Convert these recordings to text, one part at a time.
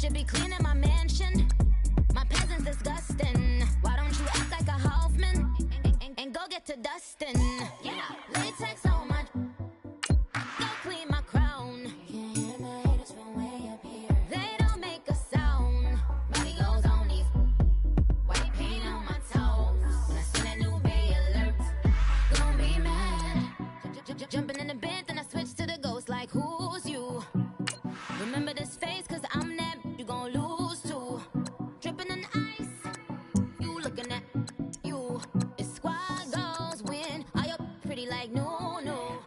should be cleaning my mansion. My peasants disgusting. Why don't you act like a Hoffman and go get to dustin'? Yeah, latex on my. Go clean my crown. You can hear my haters from way up here. They don't make a sound. Body goes on these. White paint on my toes. When I see that new Bay alert, gonna be mad. Jumping in the bed, then I switch to the ghost like who's you? Remember this face, cause I'm that you gon' lose to. Dripping in ice, you looking at you. It's squad goals win. Are you pretty like no, no?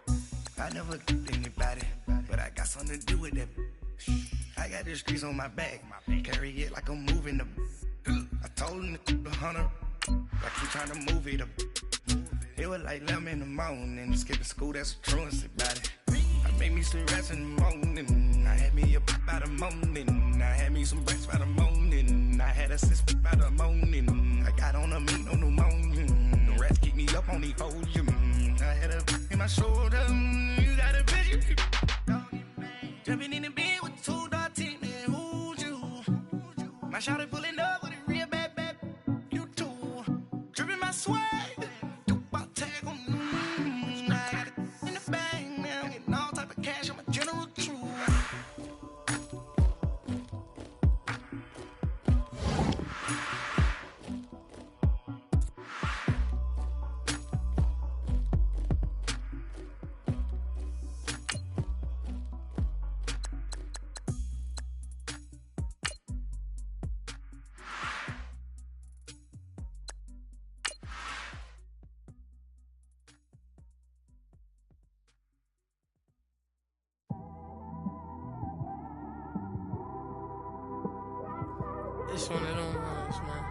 I never did anybody, but I got something to do with that. I got the streets on my back, carry it like I'm moving the. I told him to the 100, like he trying to move it up. It was like 11 in the morning, skipping school, that's a truancy about it. I made me some rest in the morning, I had me a pop by the morning, I had me some breaks by the morning, I had a six by the morning, I got on a meat on the morning, the rats keep me up on the podium, I had a in my shoulder, you got a bitch, jumping in the bed with two dark teeth, man, who's you? My shawty pulling up with a real bad, you too, dripping my swag. It's one of them ones, man.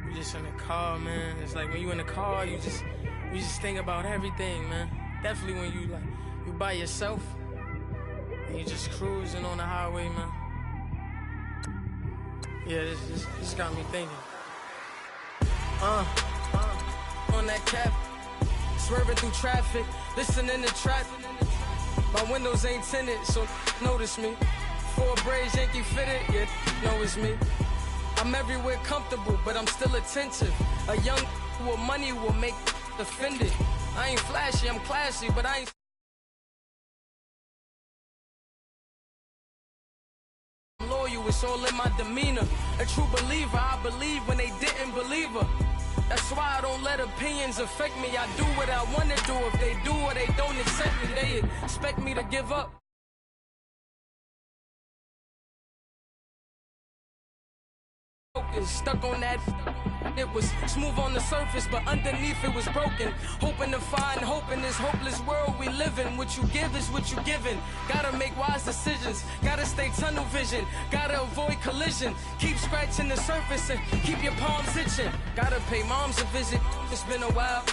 You just in the car, man. It's like when you in the car, you just think about everything, man. Definitely when you by yourself and you just cruising on the highway, man. Yeah, this got me thinking. On that cap, swerving through traffic, listening to trap. My windows ain't tinted, so notice me. 4 braids, Yankee fitted, yeah, know it's me. I'm everywhere comfortable, but I'm still attentive. A young with money will make offended. I ain't flashy, I'm classy, but I ain't loyal, it's all in my demeanor. A true believer, I believe when they didn't believe her. That's why I don't let opinions affect me. I do what I want to do. If they do or they don't accept me, they expect me to give up. Stuck on that, it was smooth on the surface, but underneath it was broken. Hoping to find hope in this hopeless world we live in. What you give is what you given. Gotta make wise decisions, gotta stay tunnel vision, gotta avoid collision. Keep scratching the surface and keep your palms itching. Gotta pay moms a visit, it's been a while.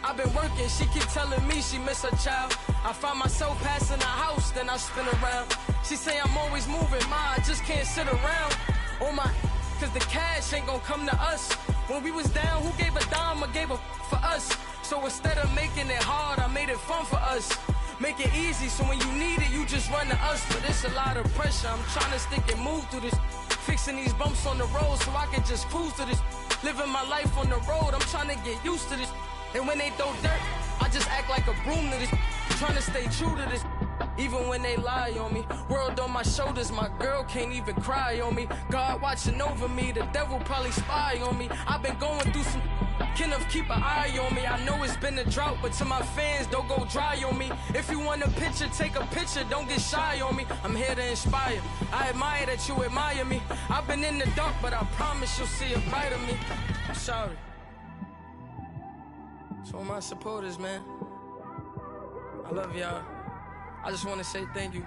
I've been working, she keep telling me she miss her child. I find myself passing the house, then I spin around. She say I'm always moving, ma, I just can't sit around. Oh my, cause the cash ain't gon' come to us. When we was down, who gave a dime or gave a for us? So instead of making it hard, I made it fun for us. Make it easy, so when you need it, you just run to us. But it's a lot of pressure, I'm trying to stick and move through this. Fixing these bumps on the road so I can just cruise to this. Living my life on the road, I'm trying to get used to this. And when they throw dirt, I just act like a broom to this. Trying to stay true to this. Even when they lie on me, world on my shoulders, my girl can't even cry on me. God watching over me, the devil probably spy on me. I've been going through some, Kenneth keep an eye on me. I know it's been a drought, but to my fans, don't go dry on me. If you want a picture, take a picture, don't get shy on me. I'm here to inspire, I admire that you admire me. I've been in the dark, but I promise you'll see a bright of me. I'm sorry. So my supporters, man, I love y'all. I just want to say thank you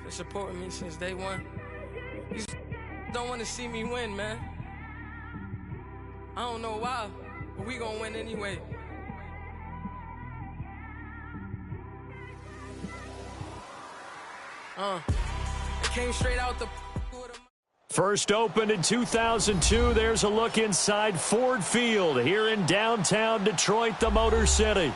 for supporting me since day one. You don't want to see me win, man. I don't know why, but we gonna win anyway. It came straight out the... First opened in 2002, there's a look inside Ford Field here in downtown Detroit, the Motor City.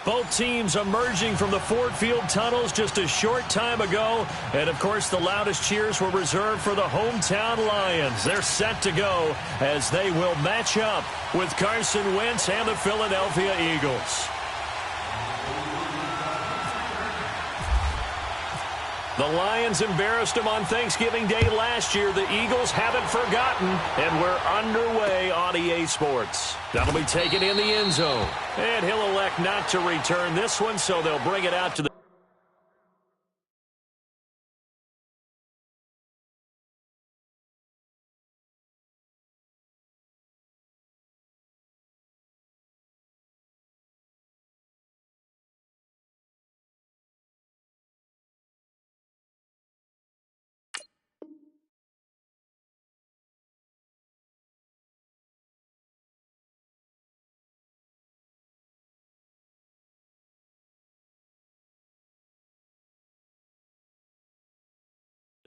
Both teams emerging from the Ford Field tunnels just a short time ago. And, of course, the loudest cheers were reserved for the hometown Lions. They're set to go as they will match up with Carson Wentz and the Philadelphia Eagles. The Lions embarrassed them on Thanksgiving Day last year. The Eagles haven't forgotten, and we're underway on EA Sports. That'll be taken in the end zone. And he'll elect not to return this one, so they'll bring it out to the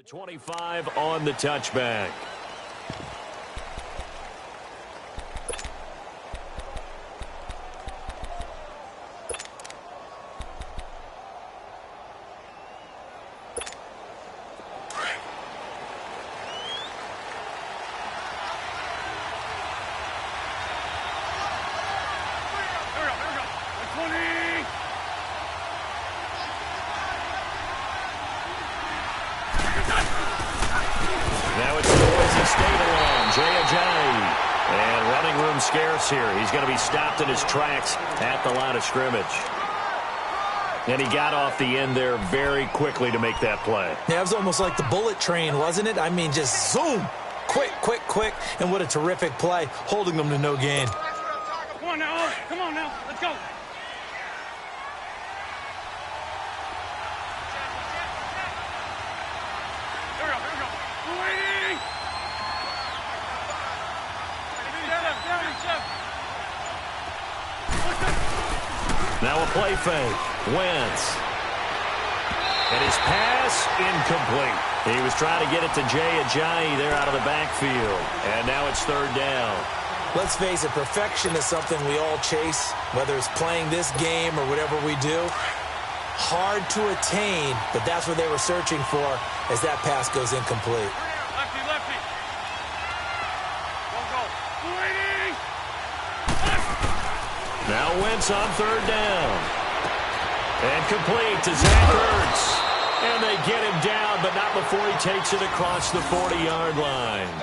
25 on the touchback. Here. He's going to be stopped in his tracks at the line of scrimmage. And he got off the end there very quickly to make that play. Yeah, it was almost like the bullet train, wasn't it? I mean, just zoom. Quick, quick, quick. And what a terrific play, holding them to no gain. Come on now. Come on now. Let's go. Here we go. Here we go. We're waiting. Now a play fake. Wentz. And his pass incomplete. He was trying to get it to Jay Ajayi there out of the backfield. And now it's third down. Let's face it, perfection is something we all chase, whether it's playing this game or whatever we do. Hard to attain, but that's what they were searching for as that pass goes incomplete. Lefty, lefty. Go, go. Waiting. Now Wentz on third down. And complete to Zach Ertz. And they get him down, but not before he takes it across the 40-yard line.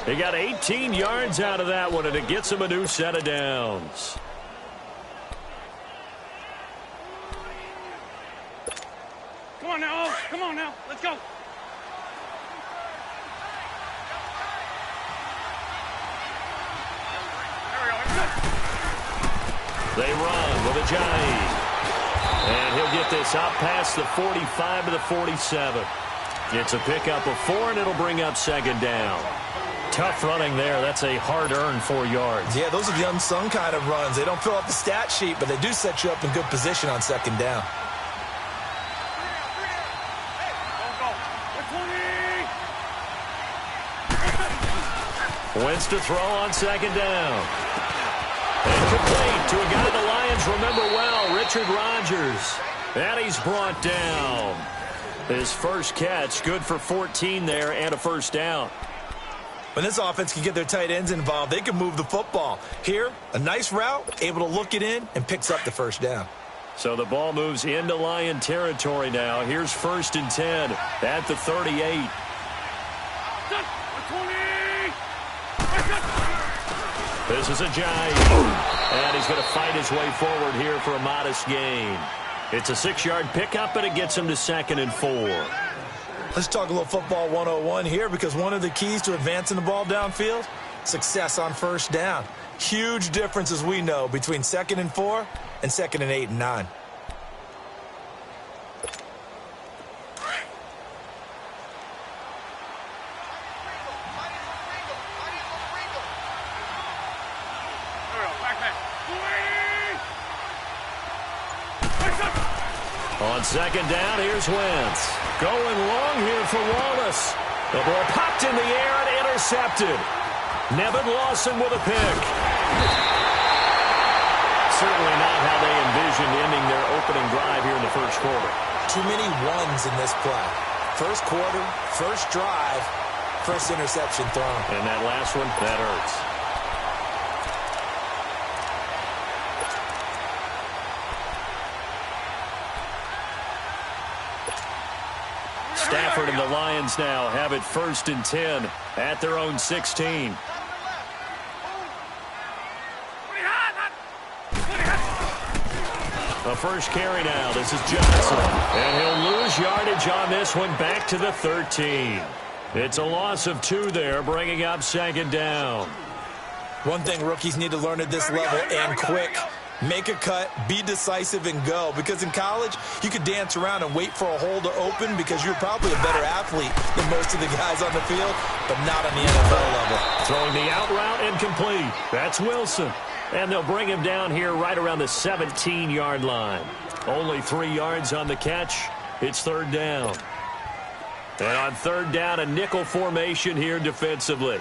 They got 18 yards out of that one, and it gets him a new set of downs. Come on now. Come on now. Let's go. They run with Ajayi. And he'll get this out past the 45 to the 47. It's a pickup of 4, and it'll bring up second down. Tough running there. That's a hard-earned 4 yards. Yeah, those are the unsung kind of runs. They don't fill up the stat sheet, but they do set you up in good position on second down. Wentz to throw on second down. And complete to a guy the Lions remember well, Richard Rodgers. And he's brought down. His first catch, good for 14 there and a first down. When this offense can get their tight ends involved, they can move the football. Here, a nice route, able to look it in, and picks up the first down. So the ball moves into Lion territory now. Here's 1st and 10 at the 38. This is Ajayi. And he's going to fight his way forward here for a modest gain. It's a 6-yard pickup, and it gets him to 2nd and 4. Let's talk a little football 101 here, because one of the keys to advancing the ball downfield, success on first down. Huge difference, as we know, between 2nd and 4 and 2nd and 8 and 9. On second down, here's Wentz. Going long here for Wallace. The ball popped in the air and intercepted. Nevin Lawson with a pick. Certainly not how they decision ending their opening drive here in the first quarter. Too many ones in this play. First quarter, first drive, first interception thrown. And that last one, that hurts. Stafford and the Lions now have it 1st and 10 at their own 16. A first carry now. This is Johnson. And he'll lose yardage on this one back to the 13. It's a loss of 2 there, bringing up 2nd down. One thing rookies need to learn at this level, and quick, make a cut, be decisive, and go. Because in college, you could dance around and wait for a hole to open because you're probably a better athlete than most of the guys on the field, but not on the NFL level. Throwing the out route incomplete. That's Wilson. And they'll bring him down here right around the 17-yard line. Only 3 yards on the catch. It's 3rd down. And on 3rd down, a nickel formation here defensively.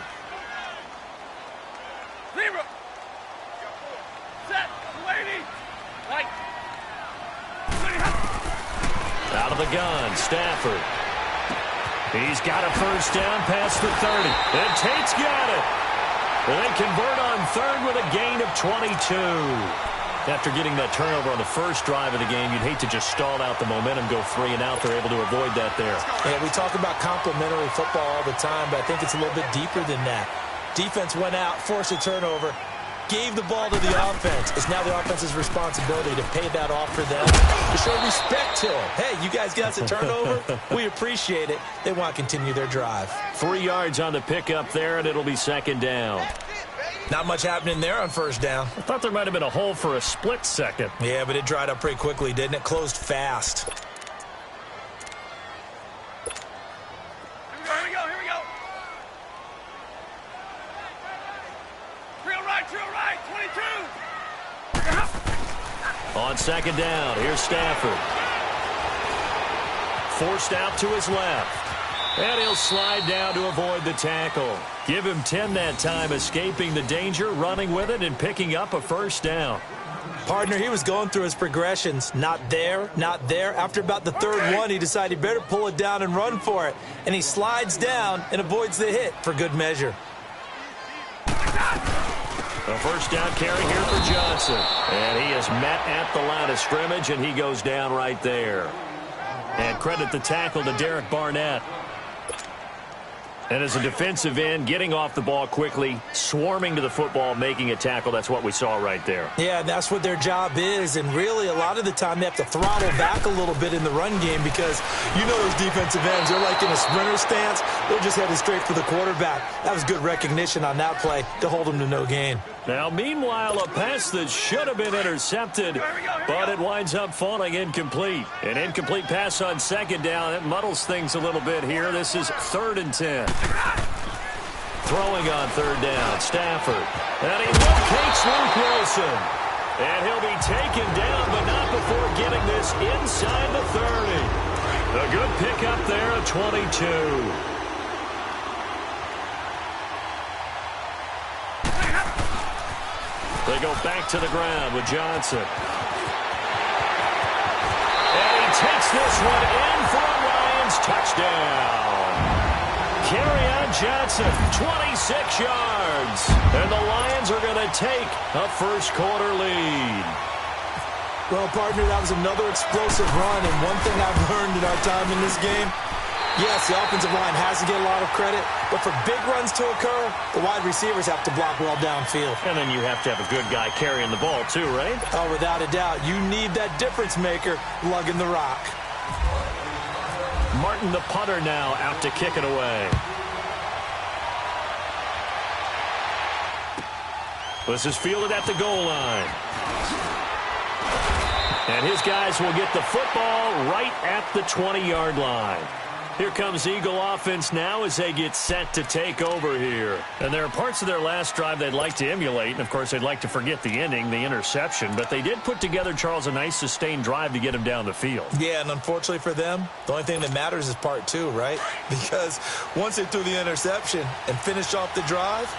Zero. Set. Lady. Right. Out of the gun, Stafford. He's got a first down past the 30. And Tate's got it. And they convert on 3rd with a gain of 22. After getting that turnover on the first drive of the game, you'd hate to just stall out the momentum, go 3 and out. They're able to avoid that there. Yeah, we talk about complementary football all the time, but I think it's a little bit deeper than that. Defense went out, forced a turnover, gave the ball to the offense. It's now the offense's responsibility to pay that off for them, to show respect to them. Hey, you guys got a turnover? We appreciate it. They want to continue their drive. 3 yards on the pickup there, and it'll be 2nd down. Not much happening there on 1st down. I thought there might have been a hole for a split second. Yeah, but it dried up pretty quickly, didn't it? Closed fast. Here we go. Here we go. Trail right. 22. On 2nd down, here's Stafford. Forced out to his left. And he'll slide down to avoid the tackle. Give him 10 that time, escaping the danger, running with it, and picking up a first down. Partner, he was going through his progressions. Not there, not there. After about the 3rd one, he decided he better pull it down and run for it. And he slides down and avoids the hit for good measure. A first down carry here for Johnson. And he is met at the line of scrimmage, and he goes down right there. And credit the tackle to Derek Barnett. And as a defensive end, getting off the ball quickly, swarming to the football, making a tackle, that's what we saw right there. Yeah, that's what their job is. And really, a lot of the time, they have to throttle back a little bit in the run game because you know those defensive ends, they're like in a sprinter stance. They're just headed straight for the quarterback. That was good recognition on that play to hold them to no gain. Now, meanwhile, a pass that should have been intercepted, but it winds up falling incomplete. An incomplete pass on 2nd down. It muddles things a little bit here. This is 3rd and 10. Throwing on 3rd down, Stafford. And he locates Luke Wilson. And he'll be taken down, but not before getting this inside the 30. A good pickup there at 22. They go back to the ground with Johnson. And he takes this one in for a Lions touchdown. Kerryon Johnson, 26 yards. And the Lions are going to take a first quarter lead. Well, partner, that was another explosive run. And one thing I've learned in our time in this game, yes, the offensive line has to get a lot of credit, but for big runs to occur, the wide receivers have to block well downfield. And then you have to have a good guy carrying the ball too, right? Oh, without a doubt. You need that difference maker lugging the rock. Martin, the punter, now out to kick it away. This is fielded at the goal line. And his guys will get the football right at the 20-yard line. Here comes Eagle offense now as they get set to take over here. And there are parts of their last drive they'd like to emulate. And, of course, they'd like to forget the ending, the interception. But they did put together, Charles, a nice sustained drive to get him down the field. Yeah, and unfortunately for them, the only thing that matters is part 2, right? Because once they threw the interception and finished off the drive,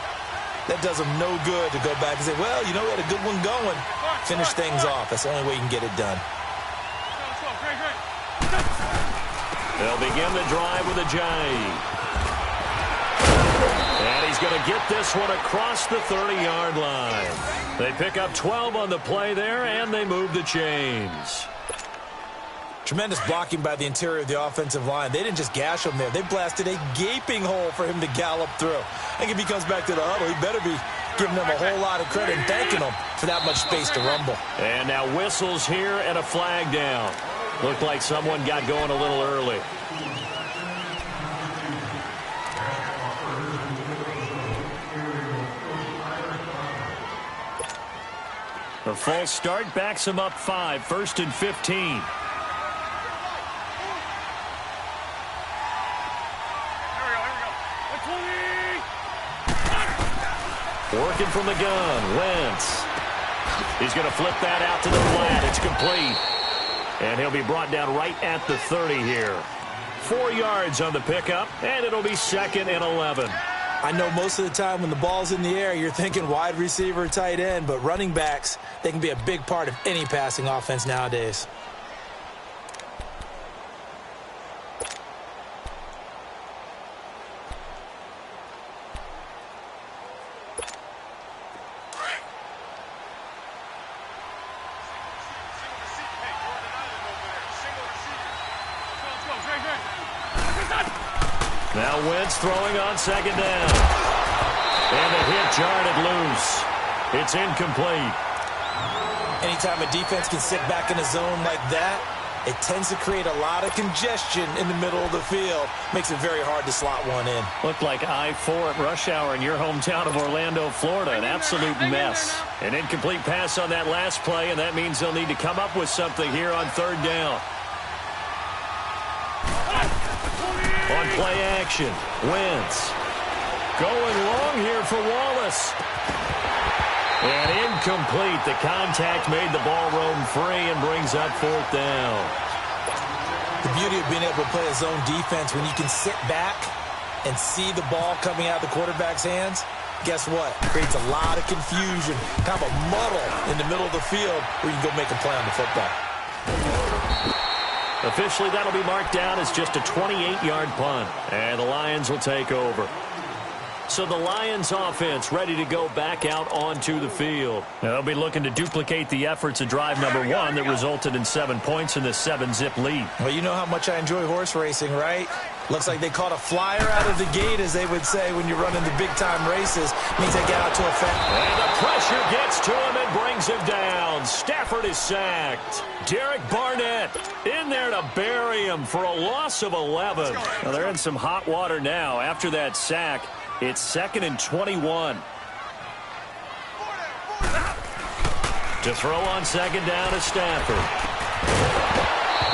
That does them no good to go back and say, well, you know, we had a good one going. Finish things off. That's the only way you can get it done. They'll begin the drive with a J. And he's going to get this one across the 30-yard line. They pick up 12 on the play there, and they move the chains. Tremendous blocking by the interior of the offensive line. They didn't just gash him there. They blasted a gaping hole for him to gallop through. I think if he comes back to the huddle, he better be giving them a whole lot of credit and thanking them for that much space to rumble. And now whistles here and a flag down. Looked like someone got going a little early. The false start backs him up 5, 1st and 15. Here we go. Working from the gun, Wentz. He's going to flip that out to the flat. It's complete. And he'll be brought down right at the 30 here. 4 yards on the pickup, and it'll be 2nd and 11. I know most of the time when the ball's in the air, you're thinking wide receiver, tight end, but running backs, they can be a big part of any passing offense nowadays. Now Wentz throwing on 2nd down. And the hit jarred it loose. It's incomplete. Anytime a defense can sit back in a zone like that, it tends to create a lot of congestion in the middle of the field. Makes it very hard to slot one in. Looked like I-4 at rush hour in your hometown of Orlando, Florida. An absolute mess. An incomplete pass on that last play, and that means they'll need to come up with something here on 3rd down. On play action, Wentz. Going long here for Wallace. And incomplete. The contact made the ball roam free and brings up 4th down. The beauty of being able to play a zone defense when you can sit back and see the ball coming out of the quarterback's hands, guess what? It creates a lot of confusion, kind of a muddle in the middle of the field where you can go make a play on the football. Officially, that'll be marked down as just a 28-yard punt. And the Lions will take over. So the Lions offense ready to go back out onto the field. They'll be looking to duplicate the efforts of drive number 1 that resulted in 7 points in this 7-zip lead. Well, you know how much I enjoy horse racing, right? Looks like they caught a flyer out of the gate, as they would say when you're running the big-time races. Means they get out to effect. And the pressure gets to him and brings him down. Stafford is sacked. Derek Barnett in there to bury him for a loss of 11. Well, they're in some hot water now after that sack. It's 2nd and 21. To throw on 2nd down to Stafford.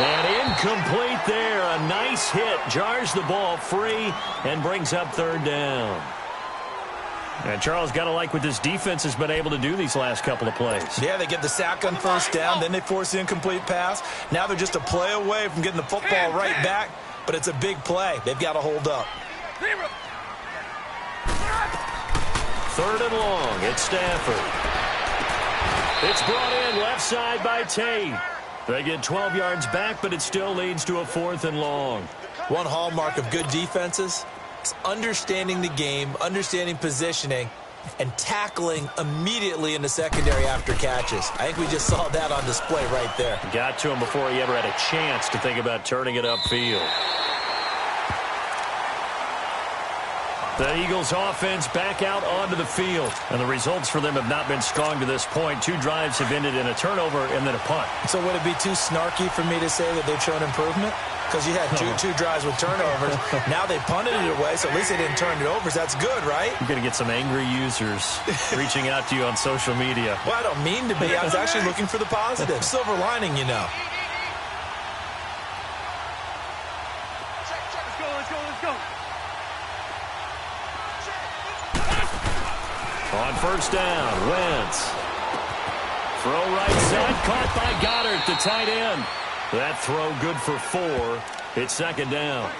And incomplete there. A nice hit. Jars the ball free and brings up 3rd down. And Charles, got to like what this defense has been able to do these last couple of plays. Yeah, they get the sack on 1st down, then they force the incomplete pass. Now they're just a play away from getting the football right back, but it's a big play. They've got to hold up. 3rd and long. It's Stafford. It's brought in left side by Tate. They get 12 yards back, but it still leads to a 4th and long. One hallmark of good defenses is understanding the game, understanding positioning, and tackling immediately in the secondary after catches. I think we just saw that on display right there. Got to him before he ever had a chance to think about turning it upfield. The Eagles offense back out onto the field. And the results for them have not been strong to this point. 2 drives have ended in a turnover and then a punt. So would it be too snarky for me to say that they've shown improvement? Because you had two drives with turnovers. Now they punted it away, so at least they didn't turn it over. So that's good, right? You're going to get some angry users reaching out to you on social media. Well, I don't mean to be. I was actually looking for the positive. Silver lining, you know. Let's go. On 1st down, Wentz. Throw right side, caught by Goddard, the tight end. That throw good for 4. It's 2nd down.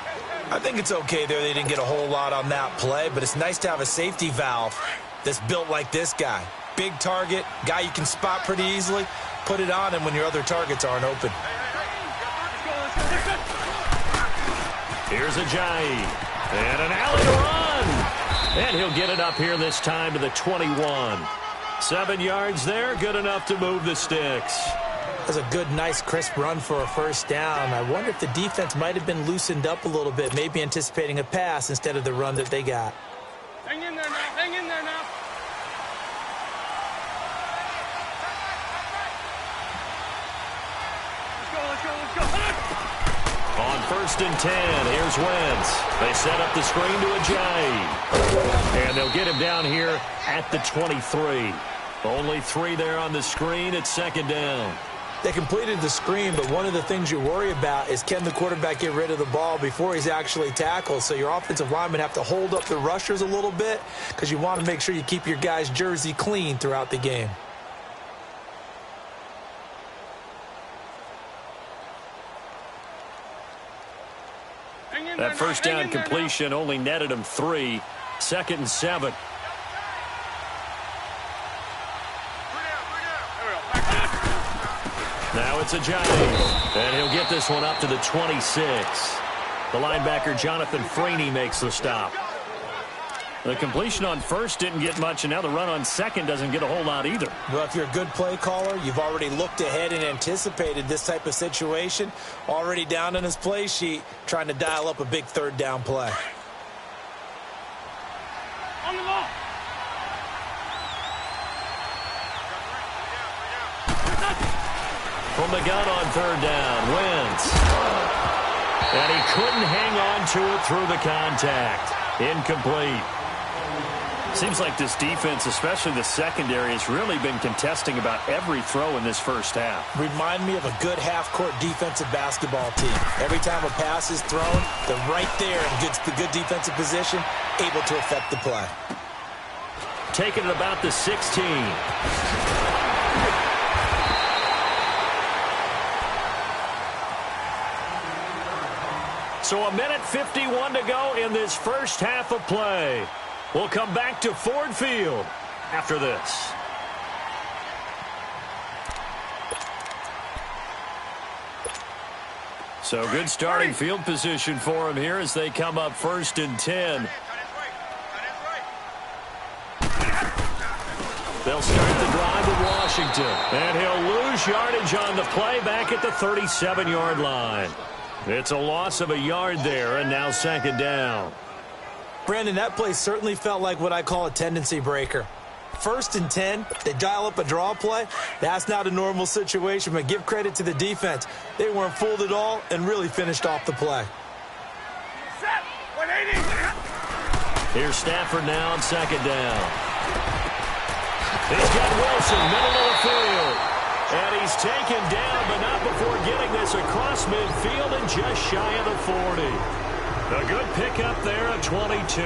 I think it's okay there. They didn't get a whole lot on that play, but it's nice to have a safety valve that's built like this guy. Big target, guy you can spot pretty easily. Put it on him when your other targets aren't open. Here's Ajayi. And an alley to run. And he'll get it up here this time to the 21. 7 yards there, good enough to move the sticks. That's a good, nice, crisp run for a first down. I wonder if the defense might have been loosened up a little bit, maybe anticipating a pass instead of the run that they got. Hang in there now. Hang in there now. Let's go. On 1st and 10, here's Wentz. They set up the screen to Ajayi. And they'll get him down here at the 23. Only 3 there on the screen. It's 2nd down. They completed the screen, but one of the things you worry about is can the quarterback get rid of the ball before he's actually tackled? So your offensive linemen have to hold up the rushers a little bit because you want to make sure you keep your guy's jersey clean throughout the game. That first down completion only netted him 3. 2nd and 7. Now it's Ajayi, and he'll get this one up to the 26. The linebacker, Jonathan Freeney, makes the stop. The completion on 1st didn't get much, and now the run on 2nd doesn't get a whole lot either. Well, if you're a good play caller, you've already looked ahead and anticipated this type of situation. Already down in his play sheet, trying to dial up a big 3rd down play. On the ball. From the gun on 3rd down, Wentz. And he couldn't hang on to it through the contact. Incomplete. Seems like this defense, especially the secondary, has really been contesting about every throw in this first half. Remind me of a good half-court defensive basketball team. Every time a pass is thrown, they're right there in good defensive position, able to affect the play. Taking it about the 16. So 1:51 to go in this first half of play. We'll come back to Ford Field after this. So good starting field position for him here as they come up 1st and 10. They'll start the drive with Washington. And he'll lose yardage on the play back at the 37-yard line. It's a loss of a yard there, and now 2nd down. Brandon, that play certainly felt like what I call a tendency breaker. 1st and 10, they dial up a draw play. That's not a normal situation, but give credit to the defense. They weren't fooled at all and really finished off the play. Set. 180. Here's Stafford now on 2nd down. He's got Wilson, middle of the field. And he's taken down, but not before getting this across midfield and just shy of the 40. A good pickup there at 22.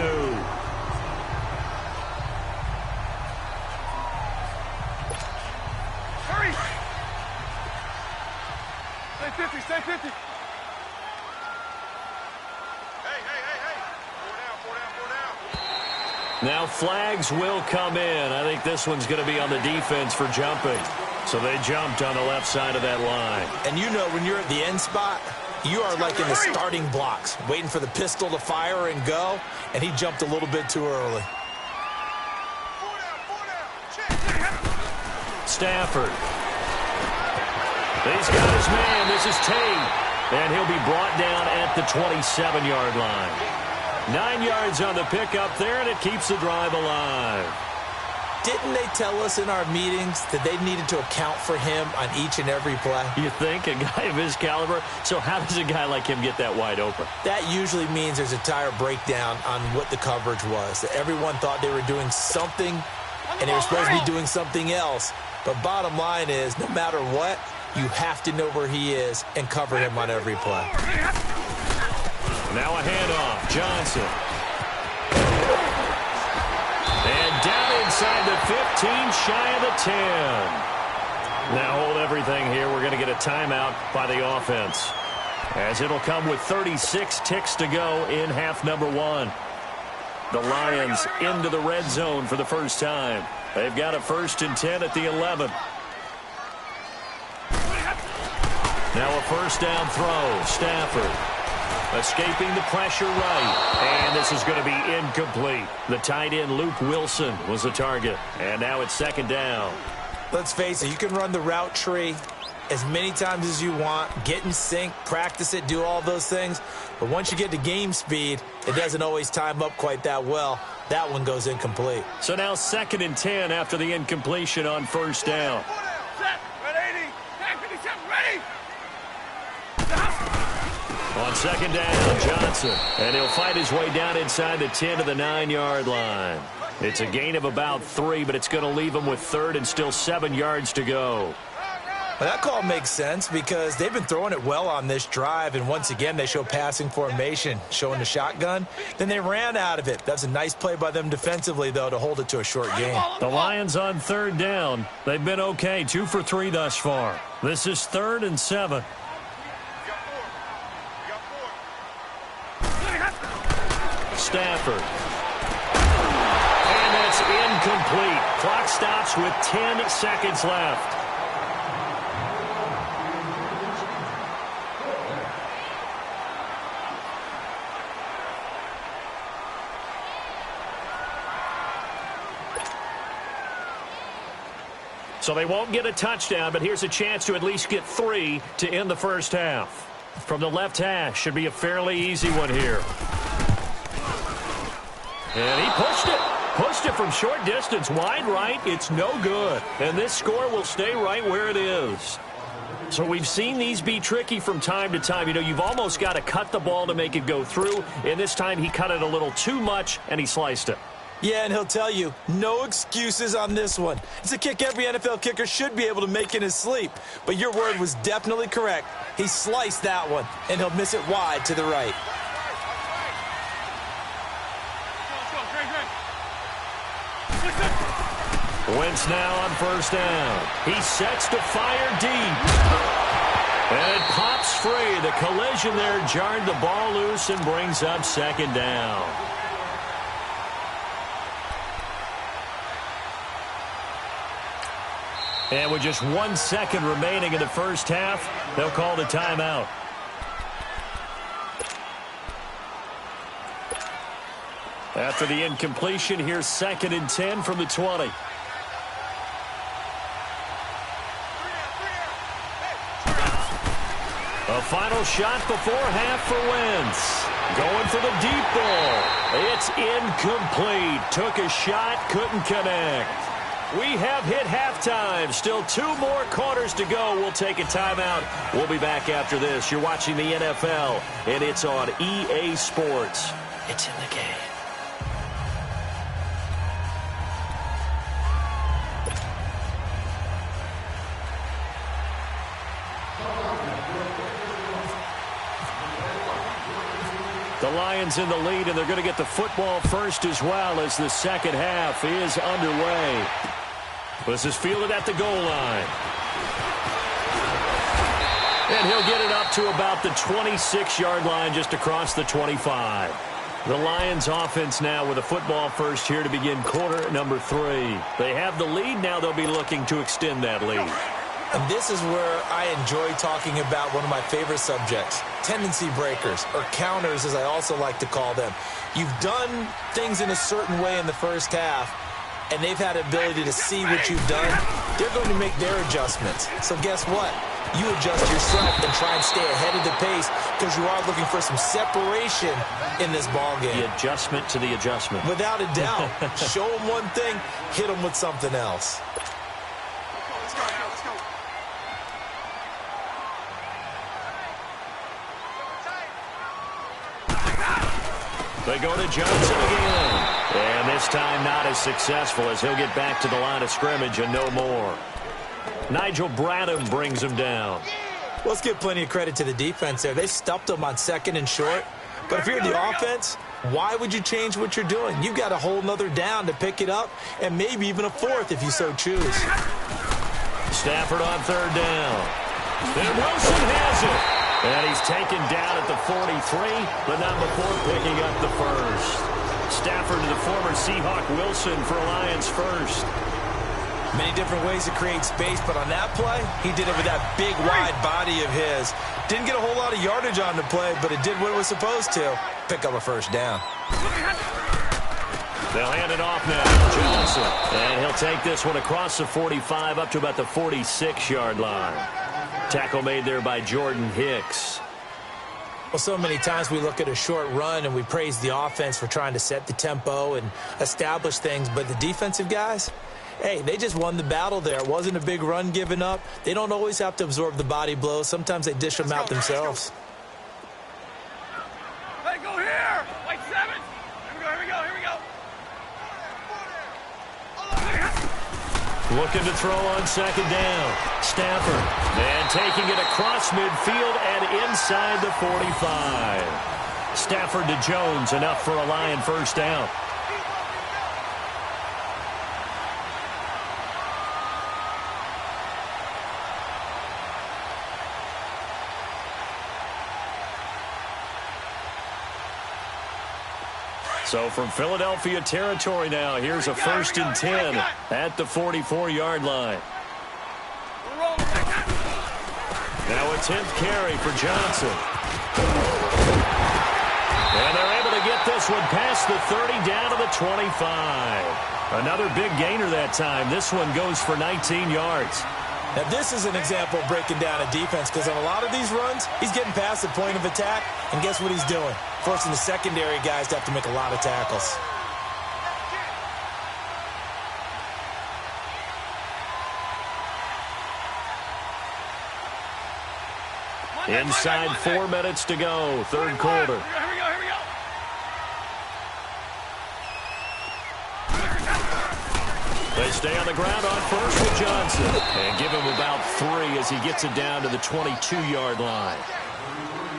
Hurry. Stay 50, stay 50. Hey. 4 down. Now flags will come in. I think this one's going to be on the defense for jumping. So they jumped on the left side of that line. And you know when you're at the end spot, you are like in the starting blocks, waiting for the pistol to fire and go, and he jumped a little bit too early. 4 down. Stafford. He's got his man. This is Tate. And he'll be brought down at the 27-yard line. 9 yards on the pickup there, and it keeps the drive alive. Didn't they tell us in our meetings that they needed to account for him on each and every play? You think? A guy of his caliber? So how does a guy like him get that wide open? That usually means there's a tire breakdown on what the coverage was. That everyone thought they were doing something, and they were supposed to be doing something else. But bottom line is, no matter what, you have to know where he is and cover him on every play. Now a handoff. Johnson. And down inside the 15, shy of the 10. Now hold everything here. We're going to get a timeout by the offense, as it'll come with 36 ticks to go in half number 1. The Lions into the red zone for the first time. They've got a 1st and 10 at the 11. Now a 1st down throw. Stafford escaping the pressure right. And this is going to be incomplete. The tight end Luke Wilson was the target. And now it's 2nd down. Let's face it, you can run the route tree as many times as you want, get in sync, practice it, do all those things. But once you get to game speed, it doesn't always time up quite that well. That one goes incomplete. So now 2nd and 10 after the incompletion on 1st down. On 2nd down, Johnson. And he'll fight his way down inside the 10 to the 9-yard line. It's a gain of about 3, but it's going to leave him with 3rd and still 7 yards to go. Well, that call makes sense because they've been throwing it well on this drive, and once again they show passing formation, showing the shotgun. Then they ran out of it. That's a nice play by them defensively, though, to hold it to a short game. The Lions on 3rd down. They've been okay, 2 for 3 thus far. This is 3rd and 7. Stafford. And that's incomplete. Clock stops with 10 seconds left. So they won't get a touchdown, but here's a chance to at least get 3 to end the first half. From the left hash, should be a fairly easy one here. And he pushed it from short distance, wide right. It's no good. And this score will stay right where it is. So we've seen these be tricky from time to time. You know, you've almost got to cut the ball to make it go through. And this time he cut it a little too much, and he sliced it. Yeah, and he'll tell you, no excuses on this one. It's a kick every NFL kicker should be able to make in his sleep. But your word was definitely correct. He sliced that one, and he'll miss it wide to the right. Wentz now on 1st down. He sets to fire deep. And it pops free. The collision there jarred the ball loose and brings up 2nd down. And with just 1 second remaining in the first half, they'll call the timeout. After the incompletion, here's 2nd and 10 from the 20. A final shot before half for Wentz. Going for the deep ball. It's incomplete. Took a shot, couldn't connect. We have hit halftime. Still 2 more quarters to go. We'll take a timeout. We'll be back after this. You're watching the NFL, and it's on EA Sports. It's in the game. The Lions in the lead, and they're going to get the football first as well as the second half is underway. This is fielded at the goal line. And he'll get it up to about the 26-yard line just across the 25. The Lions offense now with a football first here to begin quarter number 3. They have the lead. Now they'll be looking to extend that lead. And this is where I enjoy talking about one of my favorite subjects, tendency breakers, or counters as I also like to call them. You've done things in a certain way in the first half, and they've had the ability to see what you've done. They're going to make their adjustments. So guess what? You adjust yourself and try and stay ahead of the pace because you are looking for some separation in this ball game. The adjustment to the adjustment. Without a doubt. Show them one thing, hit them with something else. They go to Johnson again. And this time not as successful as he'll get back to the line of scrimmage and no more. Nigel Bradham brings him down. Let's give plenty of credit to the defense there. They stuffed him on 2nd and short. But if you're the offense, why would you change what you're doing? You've got a whole nother down to pick it up, and maybe even a 4th if you so choose. Stafford on 3rd down. And Wilson has it. And he's taken down at the 43, but not before picking up the first. Stafford to the former Seahawk Wilson for Lions first. Many different ways to create space, but on that play, he did it with that big, wide body of his. Didn't get a whole lot of yardage on the play, but it did what it was supposed to. Pick up a first down. They'll hand it off now. Johnson. And he'll take this one across the 45 up to about the 46-yard line. Tackle made there by Jordan Hicks. Well, so many times we look at a short run and we praise the offense for trying to set the tempo and establish things, but the defensive guys, hey, they just won the battle there. It wasn't a big run given up. They don't always have to absorb the body blows. Sometimes they dish them out themselves. Hey, go here! White 7! Here we go. Looking to throw on second down. Stafford. And taking it across midfield and inside the 45. Stafford to Jones, enough for a Lion first down. So from Philadelphia territory now, here's a 1st and 10 at the 44-yard line. Now a 10th carry for Johnson. And they're able to get this one past the 30 down to the 25. Another big gainer that time. This one goes for 19 yards. Now, this is an example of breaking down a defense because on a lot of these runs, he's getting past the point of attack, and guess what he's doing? Forcing the secondary guys to have to make a lot of tackles. Inside 4 minutes to go, third quarter. Here we go. They stay on the ground on first with Johnson. And give him about 3 as he gets it down to the 22-yard line.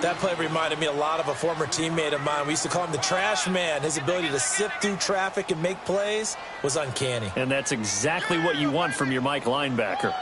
That play reminded me a lot of a former teammate of mine. We used to call him the trash man. His ability to sift through traffic and make plays was uncanny. And that's exactly what you want from your Mike linebacker.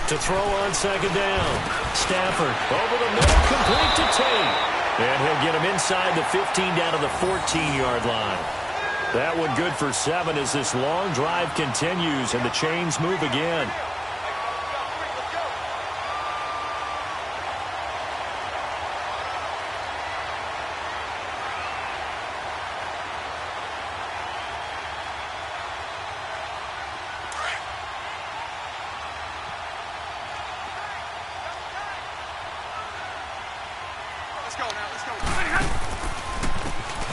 To throw on second down. Stafford over the middle, complete to Tate. And he'll get him inside the 15 down to the 14-yard line. That one good for 7 as this long drive continues and the chains move again.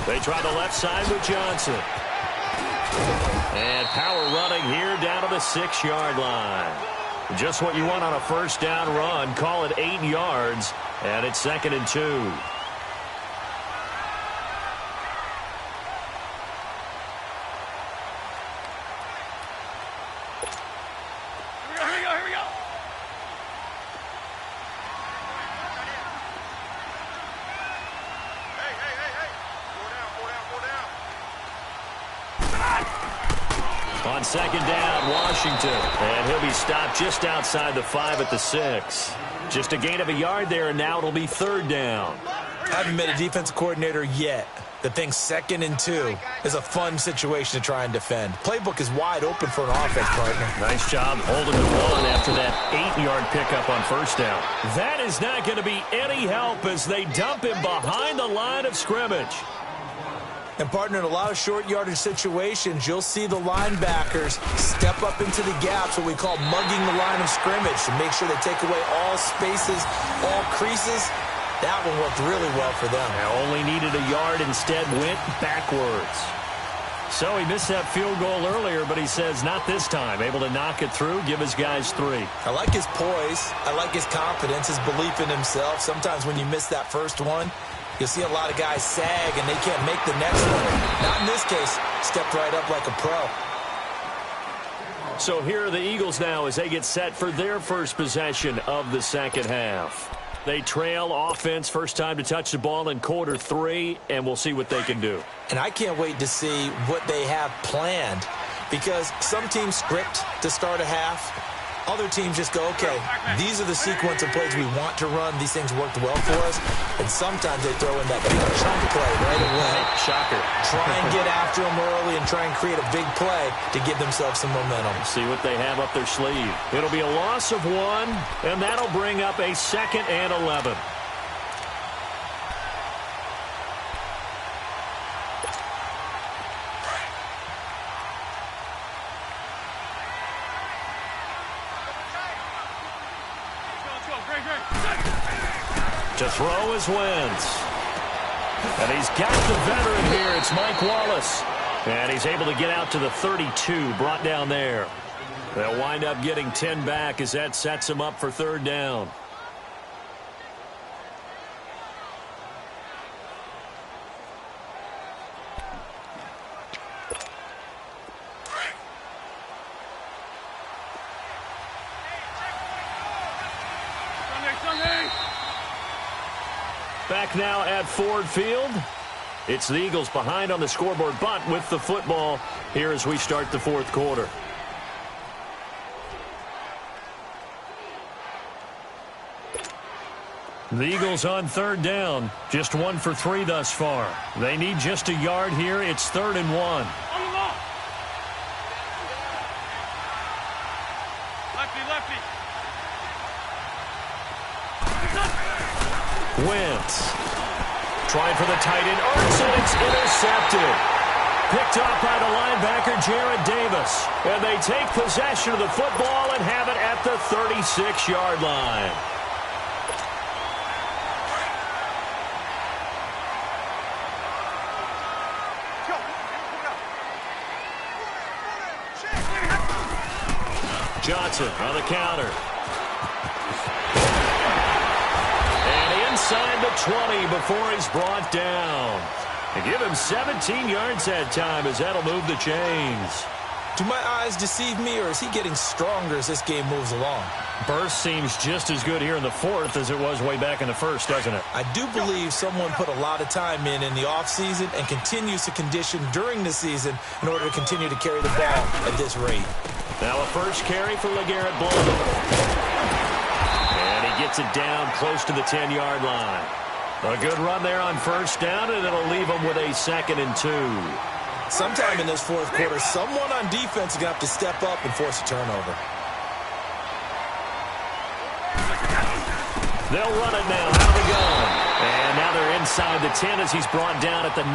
They try the left side with Johnson. And power running here down to the 6-yard line. Just what you want on a first down run. Call it 8 yards. And it's 2nd and 2. On second down, Washington. And he'll be stopped just outside the 5 at the 6. Just a gain of a yard there, and now it'll be 3rd down. I haven't met a defensive coordinator yet that thinks 2nd and 2 is a fun situation to try and defend. Playbook is wide open for an offense partner. Nice job holding the one after that 8-yard pickup on first down. That is not going to be any help as they dump him behind the line of scrimmage. And, partner, in a lot of short yardage situations, you'll see the linebackers step up into the gaps, what we call mugging the line of scrimmage, to make sure they take away all spaces, all creases. That one worked really well for them. They only needed a yard, instead went backwards. So he missed that field goal earlier, but he says not this time. Able to knock it through, give his guys 3. I like his poise. I like his confidence, his belief in himself. Sometimes when you miss that first one, you'll see a lot of guys sag and they can't make the next one. Not in this case. Stepped right up like a pro. So here are the Eagles now as they get set for their first possession of the second half. They trail offense first time to touch the ball in quarter 3, and we'll see what they can do. And I can't wait to see what they have planned, because some teams script to start a half. Other teams just go, okay, these are the sequence of plays we want to run. These things worked well for us. And sometimes they throw in that big chunk play right away. Shocker. Try and get after them early and try and create a big play to give themselves some momentum. See what they have up their sleeve. It'll be a loss of 1, and that'll bring up a 2nd and 11. To throw is Wentz. And he's got the veteran here. It's Mike Wallace. And he's able to get out to the 32, brought down there. They'll wind up getting 10 back as that sets him up for 3rd down. Back now at Ford Field. It's the Eagles behind on the scoreboard, but with the football here as we start the 4th quarter. The Eagles on 3rd down. Just 1 for 3 thus far. They need just a yard here. It's 3rd and 1. Wentz. Trying for the tight end. Armstead, it's intercepted. Picked off by the linebacker, Jared Davis. And they take possession of the football and have it at the 36-yard line. Johnson on the counter. Inside the 20 before he's brought down. And give him 17 yards that time as that'll move the chains. Do my eyes deceive me, or is he getting stronger as this game moves along? Burst seems just as good here in the 4th as it was way back in the 1st, doesn't it? I do believe someone put a lot of time in the offseason and continues to condition during the season in order to continue to carry the ball at this rate. Now a first carry for LeGarrette Blount. Gets it down close to the 10-yard line. A good run there on 1st down, and it'll leave them with a 2nd and 2. Sometime in this 4th quarter, someone on defense is going to have to step up and force a turnover. They'll run it now out of the gun. And now they're inside the 10 as he's brought down at the 9.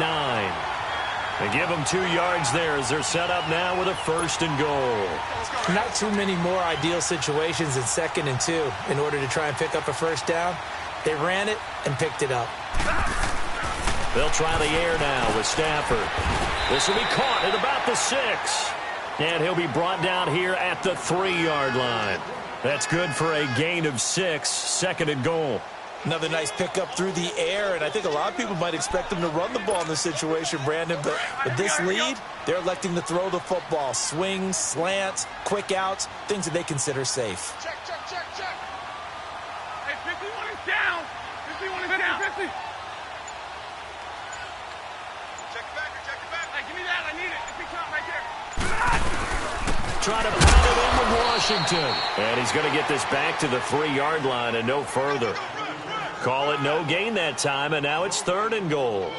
They give them 2 yards there as they're set up now with a 1st and goal. Not too many more ideal situations in 2nd and 2 in order to try and pick up a 1st down. They ran it and picked it up. They'll try the air now with Stafford. This will be caught at about the 6. And he'll be brought down here at the 3-yard line. That's good for a gain of 6, 2nd and goal. Another nice pickup through the air, and I think a lot of people might expect them to run the ball in this situation, Brandon, but with this lead, they're electing to throw the football. Swings, slants, quick outs, things that they consider safe. Check. Hey, 51 is down. 51 is down. 50. Check it back. Hey, give me that. I need it. It's count right there. Trying to pound it in with Washington. And he's going to get this back to the 3-yard line and no further. Call it no gain that time, and now it's 3rd and goal.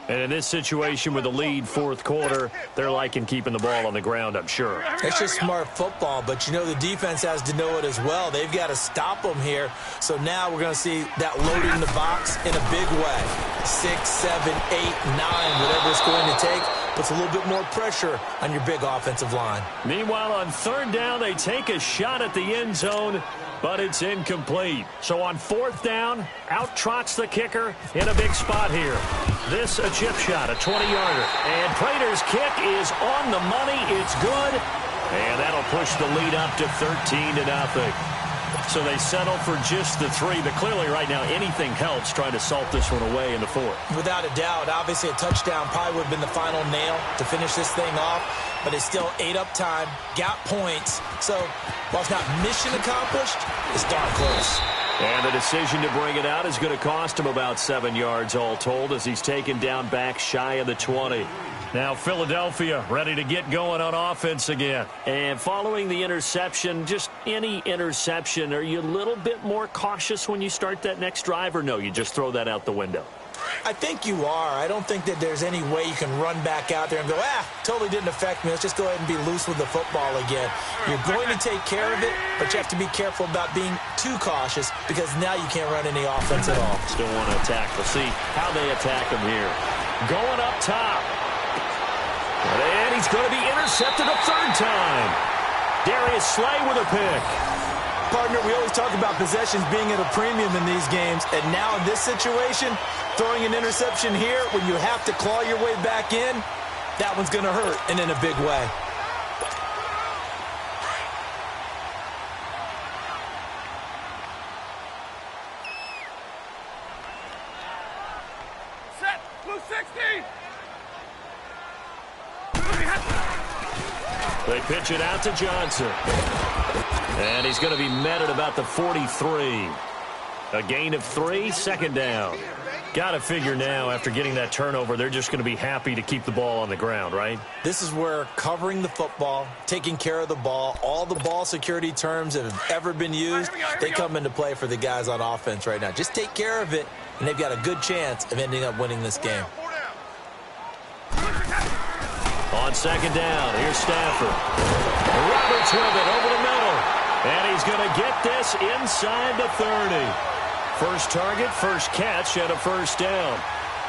And in this situation with the lead 4th quarter, they're liking keeping the ball on the ground, I'm sure. It's just smart football, but you know the defense has to know it as well. They've got to stop them here. So now we're going to see that loading the box in a big way. 6, 7, 8, 9, whatever it's going to take, puts a little bit more pressure on your big offensive line. Meanwhile, on 3rd down, they take a shot at the end zone, but it's incomplete. So on 4th down, out trots the kicker in a big spot here. This a chip shot, a 20-yarder. And Prater's kick is on the money. It's good. And that'll push the lead up to 13-0. So they settle for just the 3, but clearly right now anything helps trying to salt this one away in the 4th. Without a doubt, obviously a touchdown probably would have been the final nail to finish this thing off, but it's still ate up time, got points. So while it's not mission accomplished, it's darn close. And the decision to bring it out is going to cost him about 7 yards all told as he's taken down back shy of the 20. Now Philadelphia ready to get going on offense again. And following the interception, just any interception, are you a little bit more cautious when you start that next drive, or no, you just throw that out the window? I think you are. I don't think that there's any way you can run back out there and go, totally didn't affect me. Let's just go ahead and be loose with the football again. You're going to take care of it, but you have to be careful about being too cautious because now you can't run any offense at all. Still want to attack. We'll see how they attack him here. Going up top. And he's going to be intercepted a 3rd time. Darius Slay with a pick. Partner, we always talk about possessions being at a premium in these games, and now in this situation, throwing an interception here when you have to claw your way back in, that one's going to hurt, and in a big way. Set. Blue 60. They pitch it out to Johnson. And he's going to be met at about the 43. A gain of 3, 2nd down. Got to figure now, after getting that turnover, they're just going to be happy to keep the ball on the ground, right? This is where covering the football, taking care of the ball, all the ball security terms that have ever been used, they come into play for the guys on offense right now. Just take care of it, and they've got a good chance of ending up winning this game. On 2nd down, here's Stafford. Roberts with it over the middle. And he's going to get this inside the 30. First target, first catch, and a 1st down.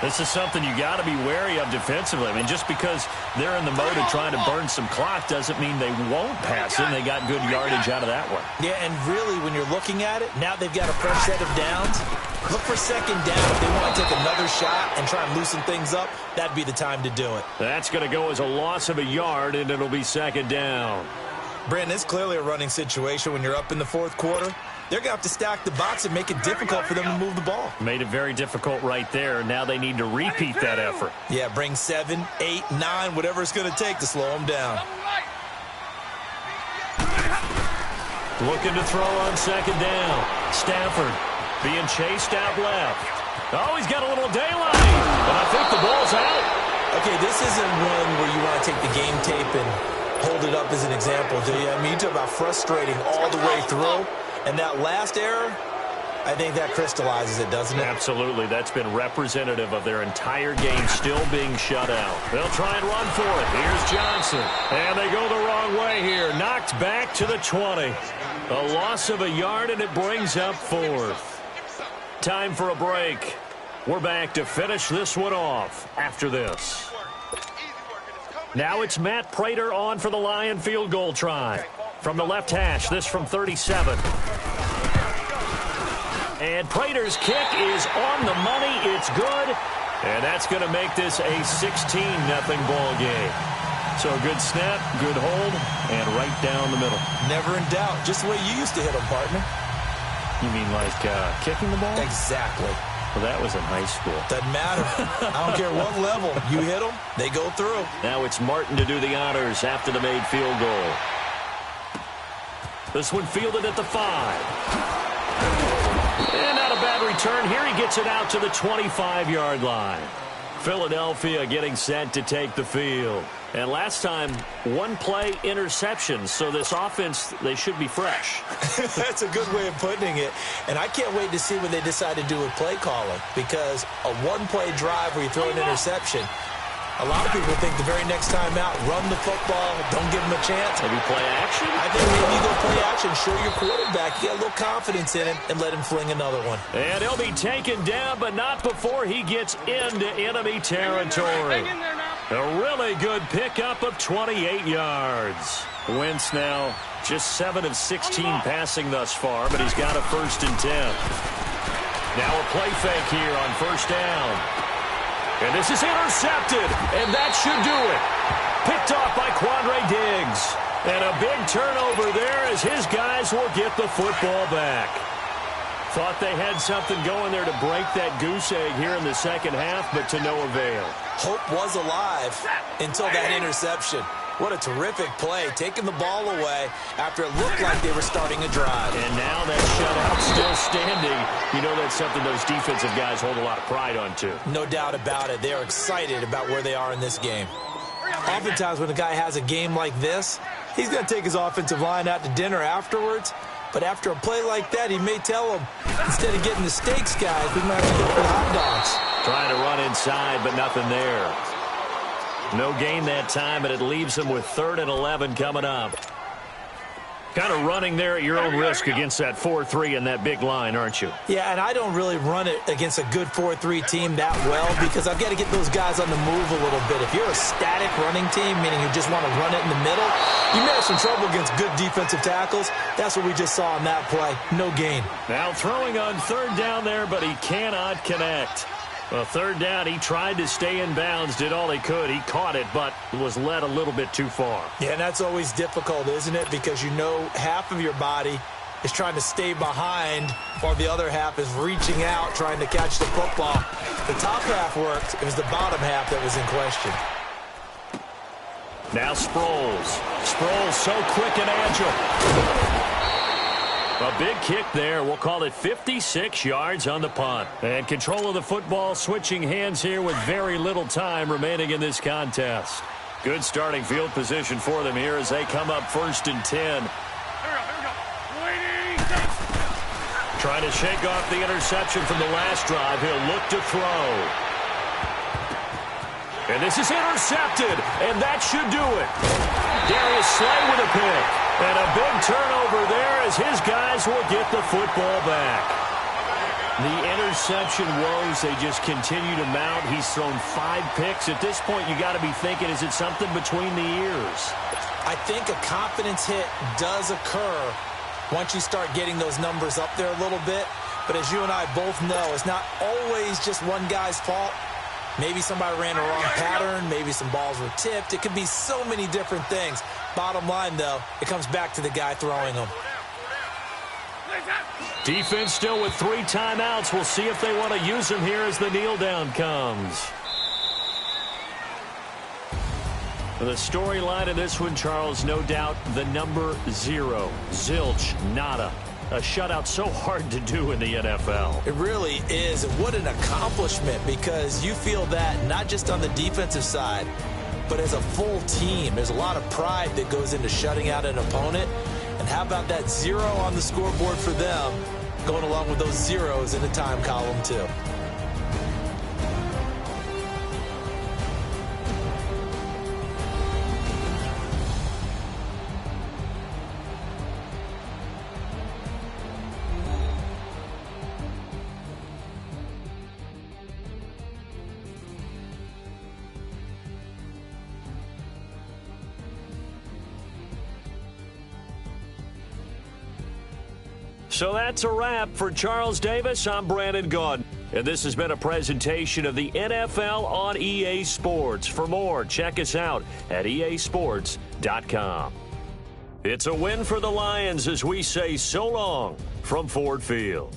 This is something you got to be wary of defensively. I mean, just because they're in the mode of trying to burn some clock doesn't mean they won't pass it. And they got good yardage out of that one. Yeah, and really, when you're looking at it, now they've got a fresh set of downs. Look for 2nd down. If they want to take another shot and try and loosen things up, that'd be the time to do it. That's going to go as a loss of a yard, and it'll be 2nd down. Brandon, it's clearly a running situation when you're up in the 4th quarter. They're going to have to stack the box and make it difficult for them to move the ball. Made it very difficult right there. Now they need to repeat that effort. Yeah, bring 7, 8, 9, whatever it's going to take to slow them down. Looking to throw on 2nd down. Stafford being chased out left. Oh, he's got a little daylight. And I think the ball's out. Okay, this isn't one where you want to take the game tape and hold it up as an example, do you? I mean, you talk about frustrating all the way through. And that last error, I think that crystallizes it, doesn't it? Absolutely. That's been representative of their entire game still being shut out. They'll try and run for it. Here's Johnson. And they go the wrong way here. Knocked back to the 20. A loss of a yard, and it brings up 4th. Time for a break. We're back to finish this one off after this. Now it's Matt Prater on for the Lion field goal try. From the left hash, this from 37. And Prater's kick is on the money. It's good. And that's going to make this a 16-0 ball game. So a good snap, good hold, and right down the middle. Never in doubt. Just the way you used to hit them, partner. You mean like kicking the ball? Exactly. Well, that was in high school. Doesn't matter. I don't care what level. You hit them, they go through. Now it's Martin to do the honors after the made field goal. This one fielded at the 5. And not a bad return. Here he gets it out to the 25-yard line. Philadelphia getting set to take the field. And last time, 1-play interception. So this offense, they should be fresh. That's a good way of putting it. And I can't wait to see what they decide to do with play calling. Because a 1-play drive where you throw an interception, a lot of people think the very next time out, run the football, don't give them a chance. Maybe play action? I think maybe you go play action, show your quarterback, get a little confidence in him, and let him fling another one. And he'll be taken down, but not before he gets into enemy territory. A really good pickup of 28 yards. Wentz now just 7 of 16 passing thus far, but he's got a 1st and 10. Now a play fake here on 1st down. And this is intercepted, and that should do it. Picked off by Quandre Diggs. And a big turnover there as his guys will get the football back. Thought they had something going there to break that goose egg here in the second half, but to no avail. Hope was alive until that interception. What a terrific play, taking the ball away after it looked like they were starting a drive. And now that shutout still standing. You know that's something those defensive guys hold a lot of pride on, too. No doubt about it. They are excited about where they are in this game. Oftentimes when a guy has a game like this, he's going to take his offensive line out to dinner afterwards. But after a play like that, he may tell them, instead of getting the steaks, guys, we might have to go for the hot dogs. Trying to run inside, but nothing there. No gain that time, and it leaves them with 3rd and 11 coming up. Kind of running there at your own risk against that 4-3 and that big line, aren't you? Yeah, and I don't really run it against a good 4-3 team that well because I've got to get those guys on the move a little bit. If you're a static running team, meaning you just want to run it in the middle, you may have some trouble against good defensive tackles. That's what we just saw on that play. No gain. Now throwing on 3rd down there, but he cannot connect. Well, 3rd down, he tried to stay in bounds, did all he could. He caught it, but was led a little bit too far. Yeah, and that's always difficult, isn't it? Because you know half of your body is trying to stay behind while the other half is reaching out, trying to catch the football. The top half worked. It was the bottom half that was in question. Now Sproles. Sproles so quick and agile. A big kick there. We'll call it 56 yards on the punt. And control of the football switching hands here with very little time remaining in this contest. Good starting field position for them here as they come up 1st and 10. Trying to shake off the interception from the last drive. He'll look to throw. And this is intercepted, and that should do it. Darius Slay with a pick. And a big turnover there as his guys will get the football back. The interception woes, they just continue to mount. He's thrown 5 picks. At this point, you got to be thinking, is it something between the ears? I think a confidence hit does occur once you start getting those numbers up there a little bit. But as you and I both know, it's not always just one guy's fault. Maybe somebody ran a wrong pattern. Maybe some balls were tipped. It could be so many different things. Bottom line, though, it comes back to the guy throwing them. Defense still with 3 timeouts. We'll see if they want to use them here as the kneel down comes. The storyline of this one, Charles, no doubt the number 0. Zilch, nada. A shutout so hard to do in the NFL. It really is. And what an accomplishment, because you feel that not just on the defensive side, but as a full team. There's a lot of pride that goes into shutting out an opponent. And how about that 0 on the scoreboard for them, going along with those zeros in the time column, too. So that's a wrap for Charles Davis. I'm Brandon Gaudin. And this has been a presentation of the NFL on EA Sports. For more, check us out at easports.com. It's a win for the Lions as we say so long from Ford Field.